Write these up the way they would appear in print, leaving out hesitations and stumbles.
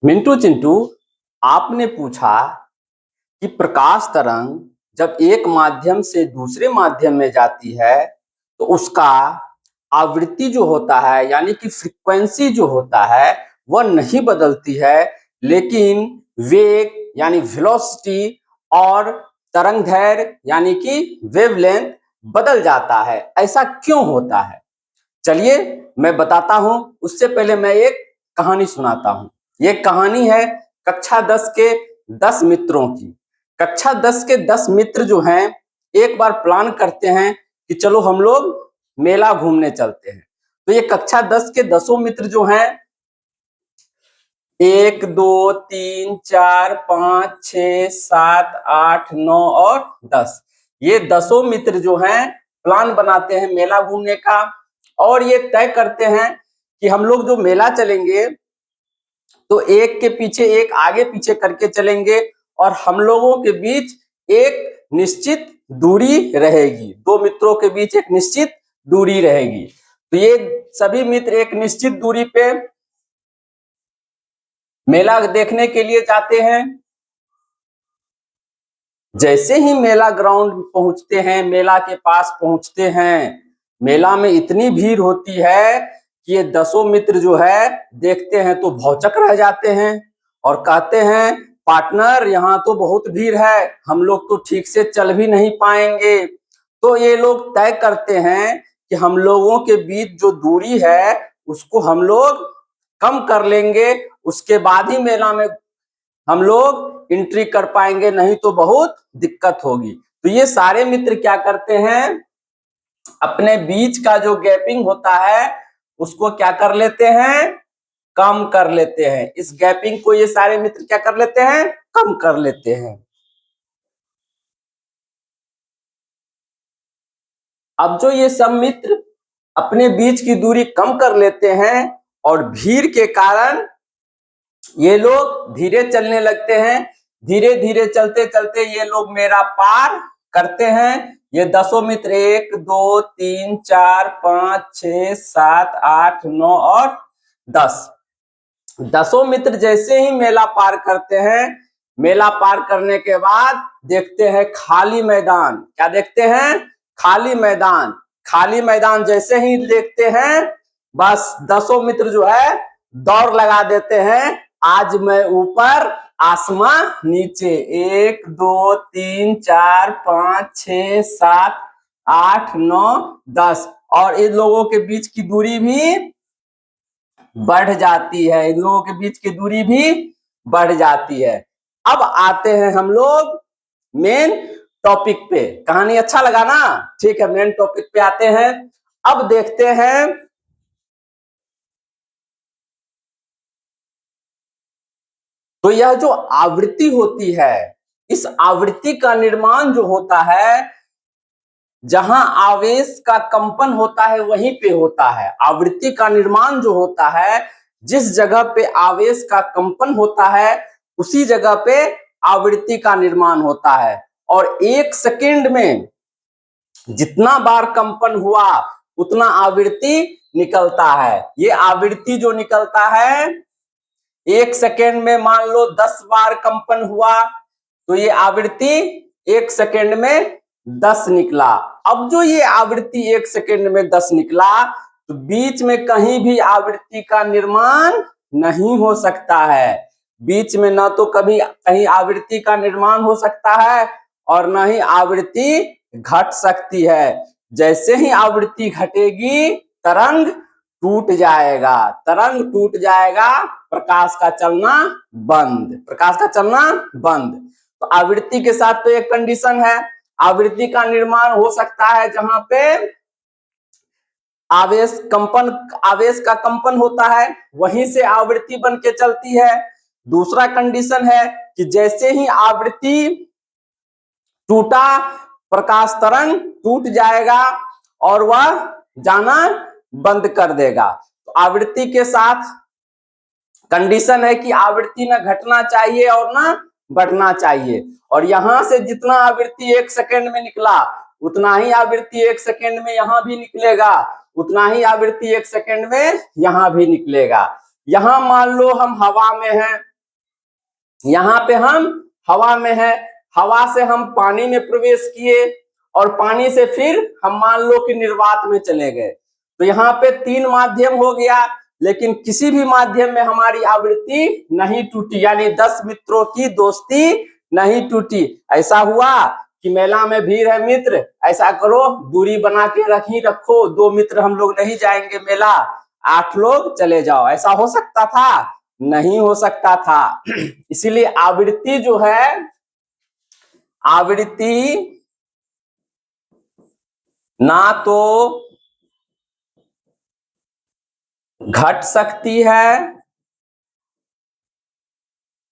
मिंटू चिंटू, आपने पूछा कि प्रकाश तरंग जब एक माध्यम से दूसरे माध्यम में जाती है तो उसका आवृत्ति जो होता है यानी कि फ्रीक्वेंसी जो होता है वह नहीं बदलती है, लेकिन वेग यानी वेलोसिटी और तरंग दैर्घ्य यानी कि वेवलेंथ बदल जाता है। ऐसा क्यों होता है? चलिए मैं बताता हूं। उससे पहले मैं एक कहानी सुनाता हूं। ये कहानी है कक्षा 10 के 10 मित्रों की। कक्षा 10 के 10 मित्र जो हैं एक बार प्लान करते हैं कि चलो हम लोग मेला घूमने चलते हैं। तो ये कक्षा 10 के 10 मित्र जो हैं 1 2 3 4 5 6 7 8 9 और 10, ये 10 मित्र जो हैं प्लान बनाते हैं मेला घूमने का। और ये तय करते हैं कि हम लोग जो मेला चलेंगे तो एक के पीछे एक आगे पीछे करके चलेंगे और हम लोगों के बीच एक निश्चित दूरी रहेगी। दो मित्रों के बीच एक निश्चित दूरी रहेगी। तो ये सभी मित्र एक निश्चित दूरी पे मेला देखने के लिए जाते हैं। जैसे ही मेला ग्राउंड पहुंचते हैं, मेला के पास पहुंचते हैं, मेला में इतनी भीड़ होती है कि ये 10 मित्र जो है देखते हैं तो भौचक रह जाते हैं और कहते हैं, पार्टनर यहाँ तो बहुत भीड़ है, हम लोग तो ठीक से चल भी नहीं पाएंगे। तो ये लोग तय करते हैं कि हम लोगों के बीच जो दूरी है उसको हम लोग कम कर लेंगे, उसके बाद ही मेला में हम लोग एंट्री कर पाएंगे, नहीं तो बहुत दिक्कत होगी। तो ये सारे मित्र क्या करते हैं, अपने बीच का जो गैपिंग होता है उसको क्या कर लेते हैं, कम कर लेते हैं। इस गैपिंग को ये सारे मित्र क्या कर लेते हैं, कम कर लेते हैं। अब जो ये सब मित्र अपने बीच की दूरी कम कर लेते हैं और भीड़ के कारण ये लोग धीरे चलने लगते हैं। धीरे धीरे चलते चलते ये लोग मेरा पार करते हैं। ये 10 मित्र 1 2 3 4 5 6 7 8 9 और 10, 10 मित्र जैसे ही मेला पार करते हैं, मेला पार करने के बाद देखते हैं खाली मैदान। क्या देखते हैं, खाली मैदान। खाली मैदान जैसे ही देखते हैं बस 10 मित्र जो है दौड़ लगा देते हैं, आज मैं ऊपर आसमां नीचे। 1 2 3 4 5 6 7 8 9 10 और इन लोगों के बीच की दूरी भी बढ़ जाती है। इन लोगों के बीच की दूरी भी बढ़ जाती है। अब आते हैं हम लोग मेन टॉपिक पे। कहानी अच्छा लगा ना? ठीक है, मेन टॉपिक पे आते हैं। अब देखते हैं तो यह जो आवृत्ति होती है, इस आवृत्ति का निर्माण जो होता है, जहां आवेश का कंपन होता है वहीं पे होता है। आवृत्ति का निर्माण जो होता है, जिस जगह पे आवेश का कंपन होता है उसी जगह पे आवृत्ति का निर्माण होता है। और 1 सेकेंड में जितना बार कंपन हुआ उतना आवृत्ति निकलता है। ये आवृत्ति जो निकलता है 1 सेकेंड में मान लो 10 बार कंपन हुआ तो ये आवृत्ति 1 सेकेंड में 10 निकला। अब जो ये आवृत्ति 1 सेकेंड में 10 निकला तो बीच में कहीं भी आवृत्ति का निर्माण नहीं हो सकता है। बीच में ना तो कभी कहीं आवृत्ति का निर्माण हो सकता है और ना ही आवृत्ति घट सकती है। जैसे ही आवृत्ति घटेगी तरंग टूट जाएगा। तरंग टूट जाएगा, प्रकाश का चलना बंद। प्रकाश का चलना बंद। तो आवृत्ति के साथ तो एक कंडीशन है, आवृत्ति का निर्माण हो सकता है जहां पे आवेश का कंपन होता है, वहीं से आवृत्ति बन के चलती है। दूसरा कंडीशन है कि जैसे ही आवृत्ति टूटा, प्रकाश तरंग टूट जाएगा और वह जाना बंद कर देगा। तो आवृत्ति के साथ कंडीशन है कि आवृत्ति ना घटना चाहिए और ना बढ़ना चाहिए। और यहां से जितना आवृत्ति 1 सेकेंड में निकला उतना ही आवृत्ति 1 सेकेंड में यहां भी निकलेगा, उतना ही आवृत्ति 1 सेकेंड में यहां भी निकलेगा। यहां मान लो हम हवा में हैं यहाँ पे हम हवा में है, हवा से हम पानी में प्रवेश किए और पानी से फिर हम मान लो कि निर्वात में चले गए। तो यहाँ पे 3 माध्यम हो गया, लेकिन किसी भी माध्यम में हमारी आवृत्ति नहीं टूटी, यानी 10 मित्रों की दोस्ती नहीं टूटी। ऐसा हुआ कि मेला में भीड़ है मित्र, ऐसा करो दूरी बना के रखो, 2 मित्र हम लोग नहीं जाएंगे मेला, 8 लोग चले जाओ। ऐसा हो सकता था? नहीं हो सकता था। इसीलिए आवृत्ति जो है, आवृत्ति ना तो घट सकती है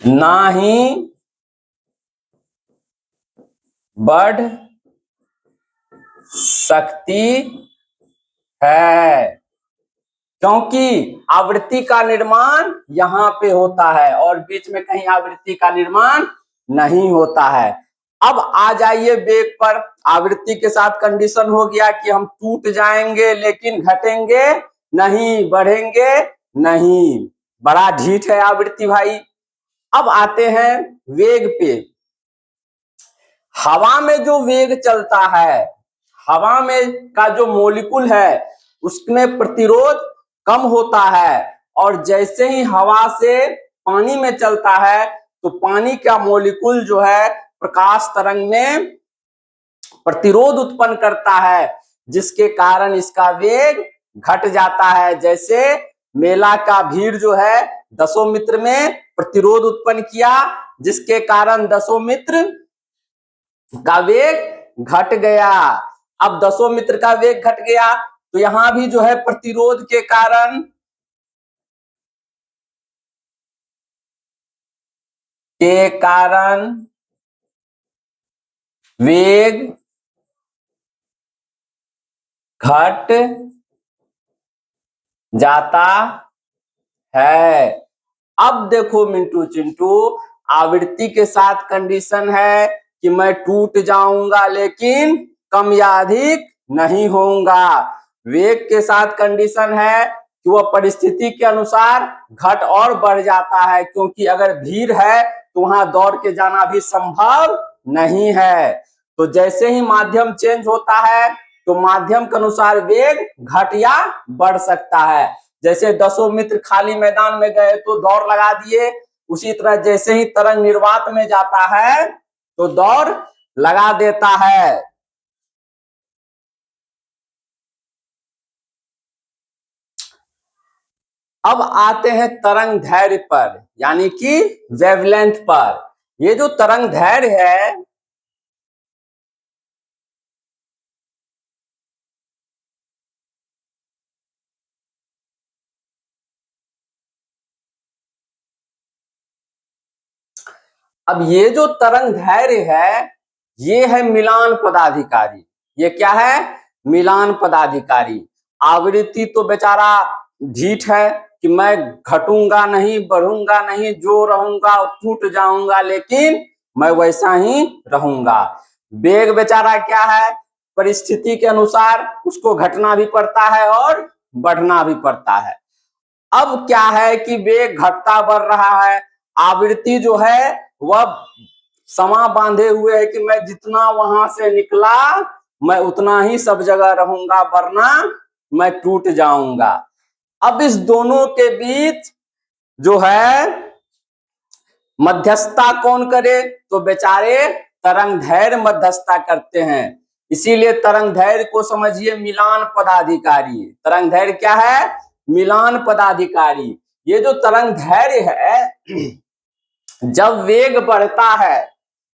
ना ही बढ़ सकती है, क्योंकि आवृत्ति का निर्माण यहाँ पे होता है और बीच में कहीं आवृत्ति का निर्माण नहीं होता है। अब आ जाइए वेग पर। आवृत्ति के साथ कंडीशन हो गया कि हम टूट जाएंगे लेकिन घटेंगे नहीं, बढ़ेंगे नहीं, बड़ा ढीठ है आवृत्ति भाई। अब आते हैं वेग पे। हवा में जो वेग चलता है, हवा में का जो मॉलिक्यूल है उसमें प्रतिरोध कम होता है, और जैसे ही हवा से पानी में चलता है तो पानी का मॉलिक्यूल जो है प्रकाश तरंग में प्रतिरोध उत्पन्न करता है, जिसके कारण इसका वेग घट जाता है। जैसे मेला का भीड़ जो है 10 मित्र में प्रतिरोध उत्पन्न किया, जिसके कारण 10 मित्र का वेग घट गया। अब 10 मित्र का वेग घट गया तो यहां भी जो है प्रतिरोध के कारण वेग घट जाता है। अब देखो मिंटू चिंटू, आवृत्ति के साथ कंडीशन है कि मैं टूट जाऊंगा लेकिन कम या अधिक नहीं होऊंगा। वेग के साथ कंडीशन है कि वह परिस्थिति के अनुसार घट और बढ़ जाता है, क्योंकि अगर भीड़ है तो वहां दौड़ के जाना भी संभव नहीं है। तो जैसे ही माध्यम चेंज होता है तो माध्यम के अनुसार वेग घट या बढ़ सकता है। जैसे 10 मित्र खाली मैदान में गए तो दौड़ लगा दिए, उसी तरह जैसे ही तरंग निर्वात में जाता है तो दौड़ लगा देता है। अब आते हैं तरंग दैर्ध्य पर, यानी कि वेवलेंथ पर। ये जो तरंग दैर्ध्य है, अब ये जो तरंग दैर्ध्य है ये है मिलान पदाधिकारी। ये क्या है? मिलान पदाधिकारी। आवृत्ति तो बेचारा ढीठ है कि मैं घटूंगा नहीं, बढ़ूंगा नहीं, जो रहूंगा टूट जाऊंगा लेकिन मैं वैसा ही रहूंगा। वेग बेचारा क्या है? परिस्थिति के अनुसार उसको घटना भी पड़ता है और बढ़ना भी पड़ता है। अब क्या है कि वेग घटता बढ़ रहा है, आवृत्ति जो है वह समा बांधे हुए है कि मैं जितना वहां से निकला मैं उतना ही सब जगह रहूंगा, वरना मैं टूट जाऊंगा। अब इस दोनों के बीच जो है मध्यस्थता कौन करे? तो बेचारे तरंग दैर्ध्य मध्यस्थता करते हैं। इसीलिए तरंग दैर्ध्य को समझिए मिलान पदाधिकारी। तरंग दैर्ध्य क्या है? मिलान पदाधिकारी। ये जो तरंग दैर्ध्य है, जब वेग बढ़ता है,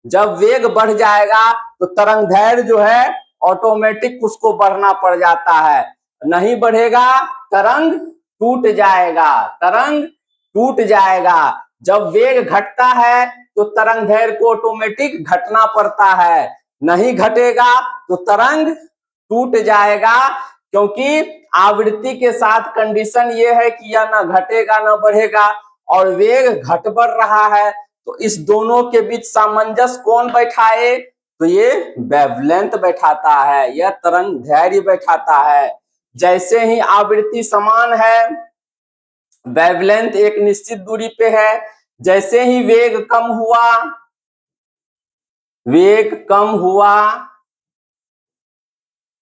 जब वेग बढ़ जाएगा तो तरंग दैर्ध्य जो है ऑटोमेटिक उसको बढ़ना पड़ जाता है। नहीं बढ़ेगा तरंग टूट जाएगा, तरंग टूट जाएगा। जब वेग घटता है तो तरंग दैर्ध्य को ऑटोमेटिक घटना पड़ता है, नहीं घटेगा तो तरंग टूट जाएगा, क्योंकि आवृत्ति के साथ कंडीशन ये है कि यह ना घटेगा ना बढ़ेगा और वेग घट बढ़ रहा है। तो इस दोनों के बीच सामंजस्य कौन बैठाए? तो ये वेवलेंथ बैठाता है, यह तरंग दैर्ध्य बैठाता है। जैसे ही आवृत्ति समान है, वेवलेंथ एक निश्चित दूरी पे है, जैसे ही वेग कम हुआ, वेग कम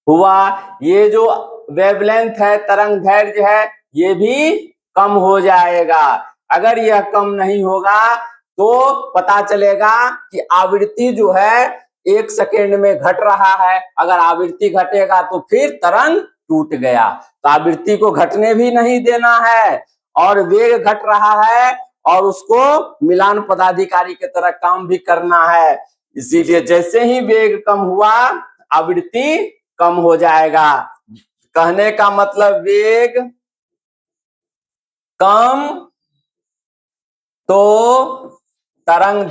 हुआ, ये जो वेवलेंथ है, तरंग दैर्ध्य है, ये भी कम हो जाएगा। अगर यह कम नहीं होगा तो पता चलेगा कि आवृत्ति जो है 1 सेकेंड में घट रहा है। अगर आवृत्ति घटेगा तो फिर तरंग टूट गया। तो आवृत्ति को घटने भी नहीं देना है, और वेग घट रहा है और उसको मिलान पदाधिकारी की तरह काम भी करना है। इसीलिए जैसे ही वेग कम हुआ, आवृत्ति कम हो जाएगा। कहने का मतलब वेग कम तो तरंग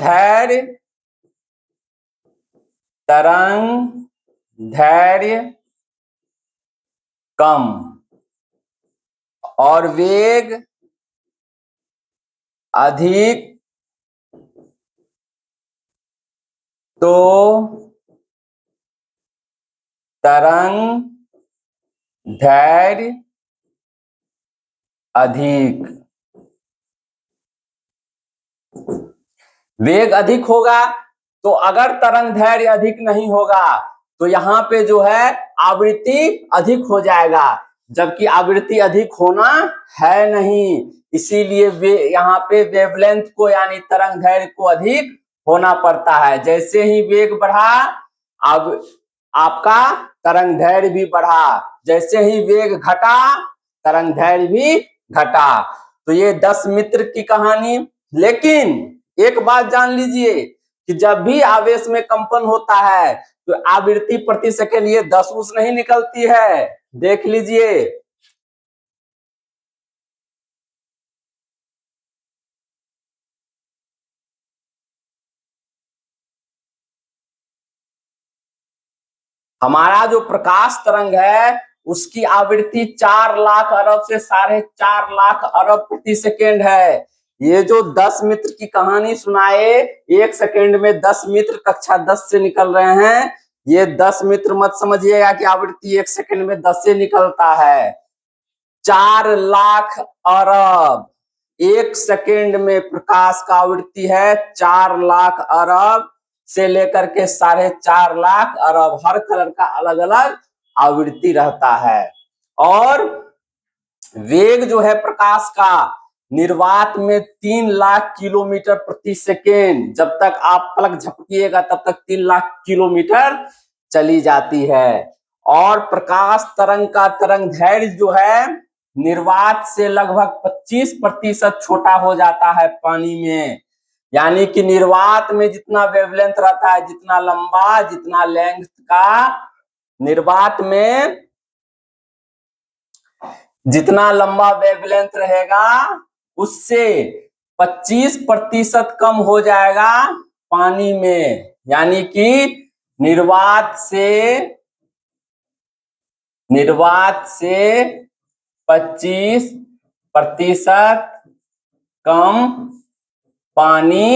दैर्ध्य कम, और वेग अधिक तो तरंग दैर्ध्य अधिक। वेग अधिक होगा तो अगर तरंग दैर्ध्य अधिक नहीं होगा तो यहाँ पे जो है आवृत्ति अधिक हो जाएगा, जबकि आवृत्ति अधिक होना है नहीं। इसीलिए यहाँ पे वेवलेंथ को यानी तरंग दैर्ध्य को अधिक होना पड़ता है। जैसे ही वेग बढ़ा, अब आपका तरंग दैर्ध्य भी बढ़ा। जैसे ही वेग घटा, तरंग दैर्ध्य भी घटा। तो ये 10 मित्र की कहानी। लेकिन एक बात जान लीजिए कि जब भी आवेश में कंपन होता है तो आवृत्ति प्रति सेकंड ये 10 उस नहीं निकलती है। देख लीजिए, हमारा जो प्रकाश तरंग है उसकी आवृत्ति 4 लाख अरब से 4.5 लाख अरब प्रति सेकेंड है। ये जो 10 मित्र की कहानी सुनाए, 1 सेकेंड में 10 मित्र कक्षा 10 से निकल रहे हैं, ये 10 मित्र मत समझिएगा कि आवृत्ति 1 सेकेंड में 10 से निकलता है। 4 लाख अरब 1 सेकेंड में प्रकाश का आवृत्ति है। 4 लाख अरब से लेकर के 4.5 लाख अरब, हर कलर का अलग अलग आवृत्ति रहता है। और वेग जो है प्रकाश का निर्वात में 3 लाख किलोमीटर प्रति सेकेंड, जब तक आप पलक झपकिएगा तब तक 3 लाख किलोमीटर चली जाती है। और प्रकाश तरंग का तरंग दैर्ध्य जो है निर्वात से लगभग 25% छोटा हो जाता है पानी में। यानी कि निर्वात में जितना वेवलेंथ रहता है, जितना लंबा, जितना लेंथ का निर्वात में जितना लंबा वेवलेंथ रहेगा उससे 25% कम हो जाएगा पानी में। यानी कि निर्वात से 25% कम पानी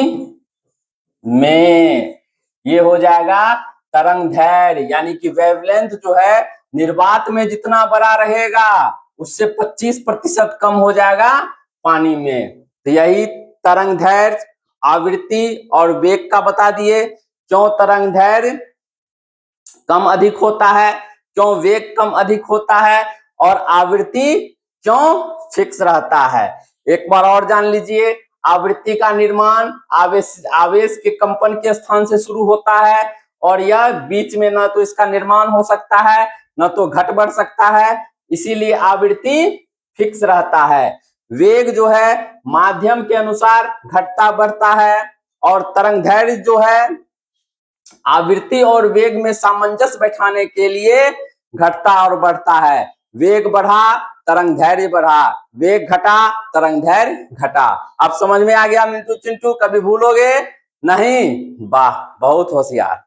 में, ये हो जाएगा तरंग दैर्ध्य। यानी कि वेवलेंथ जो है निर्वात में जितना बड़ा रहेगा उससे 25% कम हो जाएगा पानी में। तो यही तरंग दैर्ध्य, आवृत्ति और वेग का बता दिए। क्यों तरंग दैर्ध्य कम अधिक होता है, क्यों वेग कम अधिक होता है, और आवृत्ति क्यों फिक्स रहता है। एक बार और जान लीजिए, आवृत्ति का निर्माण आवेश के कंपन के स्थान से शुरू होता है, और यह बीच में न तो इसका निर्माण हो सकता है न तो घट बढ़ सकता है, इसीलिए आवृत्ति फिक्स रहता है। वेग जो है माध्यम के अनुसार घटता बढ़ता है, और तरंग दैर्ध्य जो है आवृत्ति और वेग में सामंजस्य बैठाने के लिए घटता और बढ़ता है। वेग बढ़ा, तरंग दैर्ध्य बढ़ा, वेग घटा, तरंग दैर्ध्य घटा। अब समझ में आ गया मिंटू चिंटू? कभी भूलोगे नहीं? वाह, बहुत होशियार।